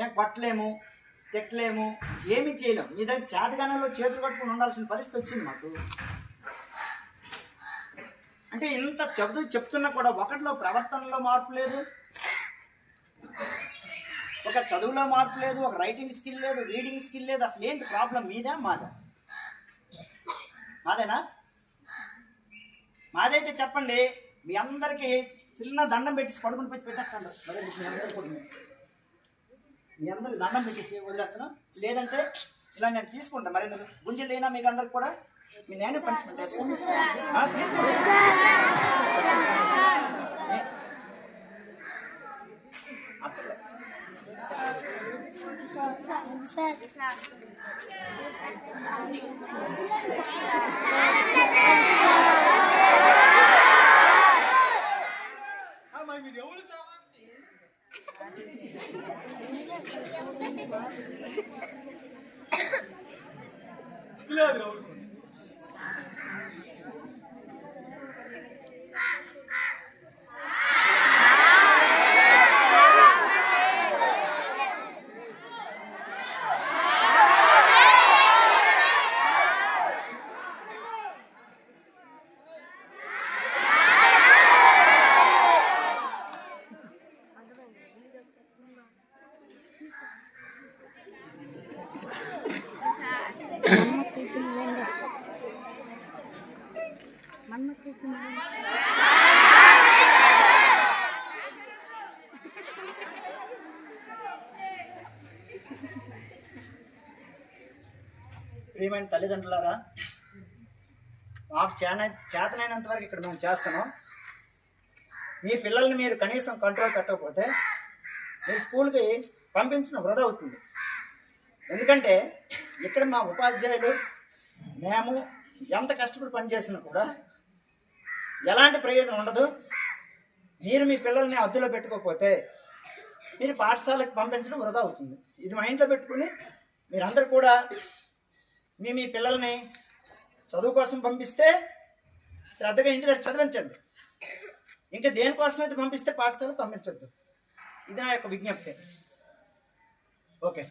మేము కొట్టలేము, తిట్టలేము, ఏమీ చేయలేము. మీ దగ్గర చేతగానంలో చేతులు కట్టుకుని ఉండాల్సిన పరిస్థితి వచ్చింది మాకు. అంటే ఇంత చెప్తున్నా కూడా ఒకటిలో ప్రవర్తనలో మార్పు లేదు, ఒక చదువులో మార్పు లేదు, ఒక రైటింగ్ స్కిల్ లేదు, రీడింగ్ స్కిల్ లేదు. అసలు ఏంటి ప్రాబ్లం? మీదా మాదా? మాదేనా? మాదైతే చెప్పండి. మీ అందరికీ చిన్న దండం పెట్టేసి పడుకుని పెట్టి పెట్టేస్తాను. మరి మీ అందరికి దండం పెట్టేసి వదిలేస్తాను. లేదంటే ఇలా నేను తీసుకుంటాను. మరి గుంజలు అయినా మీకు అందరికి కూడా మీ నేనే పనిష్మెంట్ వేసుకుంటాను. ప్రియమైన తల్లిదండ్రులారా, మాకు చేతనైనంత వరకు ఇక్కడ మేము చేస్తున్నాం. మీ పిల్లల్ని మీరు కనీసం కంట్రోల్ పెట్టకపోతే మీ స్కూల్కి పంపించడం వృధా అవుతుంది. ఎందుకంటే ఇక్కడ మా ఉపాధ్యాయులు మేము ఎంత కష్టపడి పనిచేసినా కూడా ఎలాంటి ప్రయోజనం ఉండదు. మీరు మీ పిల్లల్ని అద్దెలో పెట్టుకోకపోతే మీరు పాఠశాలకు పంపించడం వృధా అవుతుంది. ఇది మైండ్లో పెట్టుకుని మీరందరూ కూడా మీ పిల్లల్ని చదువు కోసం పంపిస్తే శ్రద్ధగా ఇంటి దగ్గర చదివించండి. ఇంకా దేనికోసం అయితే పంపిస్తే పాఠశాలకు పంపించొద్దు. ఇది నా యొక్క విజ్ఞప్తి. ఓకే.